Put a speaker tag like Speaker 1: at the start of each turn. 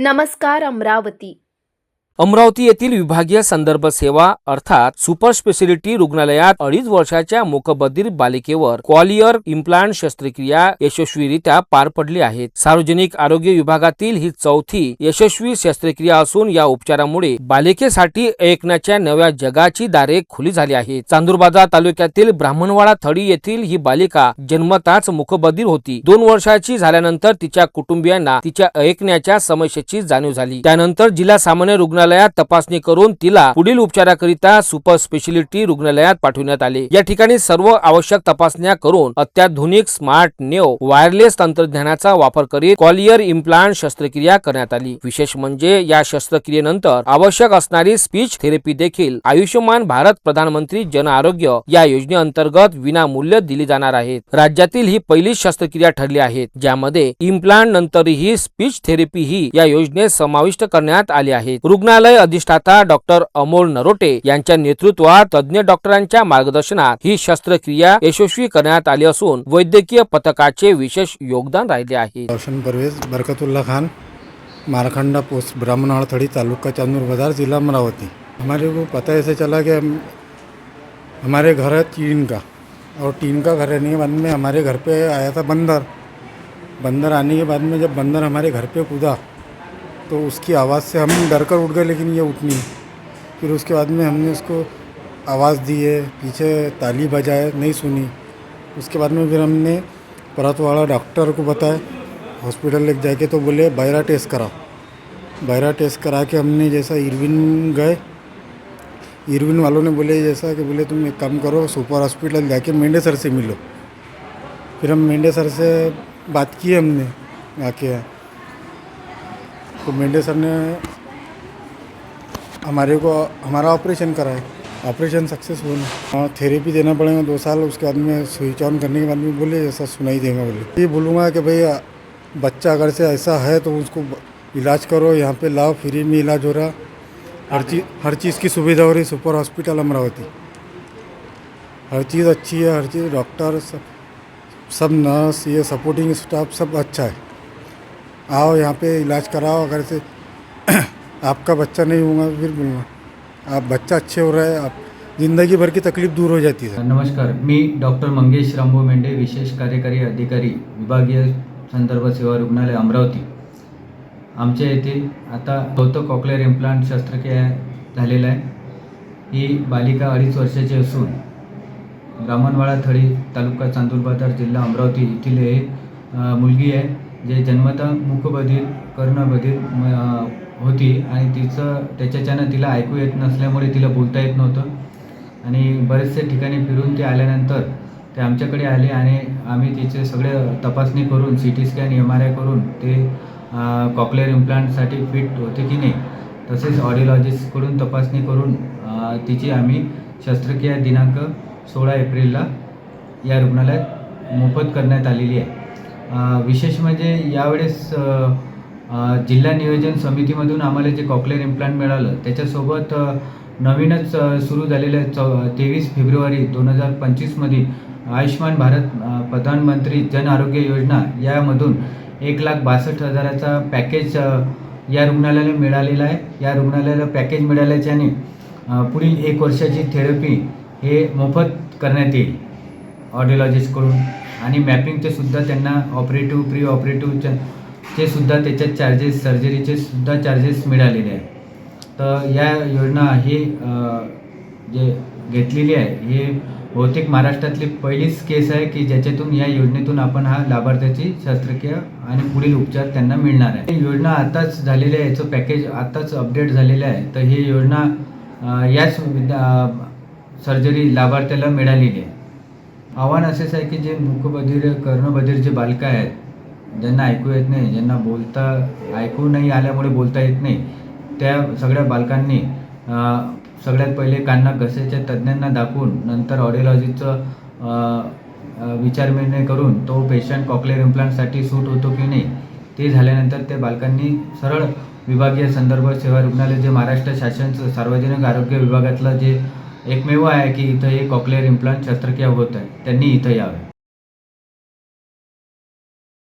Speaker 1: नमस्कार अमरावती।
Speaker 2: अमरावती येथील विभागीय संदर्भ सेवा अर्थात सुपर स्पेशालिटी रुग्णालयात 2.5 वर्षाच्या मूकबधीर बालिकेवर क्वालियर इम्प्लांट शस्त्रक्रिया यशस्वीरित्या पार पडली आहे। सार्वजनिक आरोग्य विभागातील ही चौथी यशस्वी शस्त्रक्रिया असून या उपचारामुळे बालिकेसाठी ऐकण्याच्या नव्या जगाची दारे खुली झाली आहेत। चांदूरबाजार तालुक्यातील ब्राह्मणवाडा थडी येथील ही बालिका जन्मताच मूकबधीर होती। 2 वर्षाची झाल्यानंतर तिच्या कुटुंबियांना तिच्या ऐकण्याच्या समस्येची जाणीव झाली। त्यानंतर जिल्हा सामान्य रुग्णालयात तपासणी करून तिला पुढील उपचाराकरिता सुपर स्पेशालिटी रुग्णालयात पाठवण्यात आले। या ठिकाणी सर्व आवश्यक तपासण्या करून अत्याधुनिक स्मार्ट नेओ वायरलेस तंत्रज्ञानाचा वापर करीत क्वालियर इम्प्लांट शस्त्रक्रिया करण्यात आली। विशेष म्हणजे या शस्त्रक्रियेनंतर आवश्यक असणारी स्पीच थेरपी देखील आयुष्यमान भारत प्रधानमंत्री जन आरोग्य या योजनेअंतर्गत विनामूल्य दिली जाणार आहे। राज्यातील ही पहिली शस्त्रक्रिया ठरली आहे, ज्यामध्ये इम्प्लांट नंतरही स्पीच थेरपी ही या योजनेत समाविष्ट करण्यात आली आहे। रुग्णालय अधिष्ठाता डॉक्टर अमोल नरोटे यांच्या नेतृत्वात तज्ञ डॉक्टरांच्या मार्गदर्शनात ही शस्त्रक्रिया यशस्वी करण्यात आली असून वैद्यकीय पथकाचे विशेष योगदान राहिले आहे।
Speaker 3: रोशन परवेज बरकतुल्ला खान, मारखंडा पोस्ट, ब्राह्मणवाड़ा थड़ी, तालुका चांदूर बाजार, जिला अमरावती। हमारे को पता ऐसे चला कि हमारे घर है टीन का, और टीन का घर रहने के बाद में हमारे घर पे आया था बंदर आने के बाद में जब बंदर हमारे घर पे कूदा तो उसकी आवाज़ से हम डर कर उठ गए, लेकिन ये उठ नहीं। फिर उसके बाद में हमने उसको आवाज़ दी है, पीछे ताली बजाए, नहीं सुनी। उसके बाद में फिर हमने परतवाड़ा डॉक्टर को बताया, हॉस्पिटल लेके जाके तो बोले बायरा टेस्ट कराओ। बायरा टेस्ट करा के हमने जैसा इरविन गए, इरविन वालों ने बोले जैसा कि बोले तुम एक काम करो, सुपर हॉस्पिटल जाके मेंढे सर से मिलो। फिर हम मेंढे सर से बात की हमने आके, तो मेंढे सर ने हमारा ऑपरेशन कराया। ऑपरेशन सक्सेस हुआ। थेरेपी देना पड़ेगा 2 साल। उसके बाद में स्विच ऑन करने के बाद में बोले जैसा सुनाई देगा। बोले ये बोलूँगा कि भाई बच्चा अगर से ऐसा है तो उसको इलाज करो, यहाँ पे लाओ, फ्री में इलाज हो रहा, हर चीज़ की सुविधा हो रही। सुपर हॉस्पिटल अमरावती, हर चीज़ अच्छी है, हर चीज़ डॉक्टर सब नर्स, ये सपोर्टिंग स्टाफ सब अच्छा है। आओ यहाँ पे इलाज कराओ। अगर से आपका बच्चा नहीं होगा फिर बोलूँगा, आप बच्चा अच्छे हो रहा है, आप ज़िंदगी भर की तकलीफ दूर हो जाती है।
Speaker 4: नमस्कार, मी डॉक्टर मंगेश रामभाऊ मेंढे, विशेष कार्यकारी अधिकारी, विभागीय संदर्भ सेवा रुग्णालय अमरावती। आमच्या येथे आता 4थं कॉक्लियर इम्प्लांट शस्त्रक्रिया झालेलं आहे। ही बालिका 2.5 वर्षाची असून ब्राह्मणवाडा थडी, तालुका चांदूरबाजार, जिल्हा अमरावती येथील हे मुलगी आहे, जे जन्मतः मूकबधीर कर्णबधीर होती आणि त्याच्याच्यानं तिला ऐकू येत नसल्यामुळे तिला बोलता येत नव्हतं। आणि बरेचसे ठिकाणी फिरून ते आल्यानंतर ते आमच्याकडे आले आणि आम्ही तिचे सगळे तपासणी करून CT स्कॅन MRI करून ते कॉक्लियर इम्प्लांटसाठी फिट होते की नाही, तसेच ऑडिओलॉजिस्टकडून तपासणी करून तिची आम्ही शस्त्रक्रिया दिनांक 16 एप्रिलला या रुग्णालयात मोफत करण्यात आलेली आहे। विशेष म्हणजे यावेळेस जिल्हा नियोजन समितीमधून आम्हाला जे कॉक्लियर इम्प्लांट मिळालं त्याच्यासोबत नवीनच सुरू झालेल्या 23 फेब्रुवारी 2025 मध्ये आयुष्मान भारत प्रधानमंत्री जन आरोग्य योजना यामधून 1,62,000चा पॅकेज या रुग्णालयाला मिळालेला आहे। या रुग्णालयाला पॅकेज मिळाल्याच्याने पुढील 1 वर्षाची थेरपी हे मोफत करण्यात येईल ऑडिओलॉजिस्टकडून, आणि मॅपिंगचे सुद्धा त्यांना ऑपरेटिव्ह प्री ऑपरेटिव्हचे सुद्धा त्याच्यात चार्जेस, सर्जरीचे सुद्धा चार्जेस मिळालेले आहेत। तर या योजना ही जे घेतलेली आहे हे बहुतेक महाराष्ट्रातली पहिलीच केस आहे की ज्याच्यातून या योजनेतून आपण हा लाभार्थ्याची शस्त्रक्रिया आणि पुढील उपचार त्यांना मिळणार आहे। ही योजना आताच झालेली आहे, याचं पॅकेज आताच अपडेट झालेलं आहे। तर ही योजना याच सर्जरी लाभार्थ्याला मिळालेली आहे। आव्हान असेच आहे की जे मूकबधीर कर्णबधीर जे बालकं आहेत, ज्यांना ऐकू येत नाही, ज्यांना ऐकू नाही आल्यामुळे बोलता येत नाही, त्या सगळ्या बालकांनी सगळ्यात पहिले कान घशाच्या तज्ज्ञांना दाखवून नंतर ऑडिओलॉजीचं विचारविनिमय करून तो पेशंट कॉक्लियर इम्प्लांटसाठी सूट होतो की नाही ते झाल्यानंतर त्या बालकांनी सरळ विभागीय संदर्भ सेवा रुग्णालय, जे महाराष्ट्र शासनाचं सार्वजनिक आरोग्य विभागातलं जे एकमेव आहे की इथं हे कॉक्लियर इम्प्लांट शस्त्रक्रिया होत आहे, त्यांनी इथं यावे।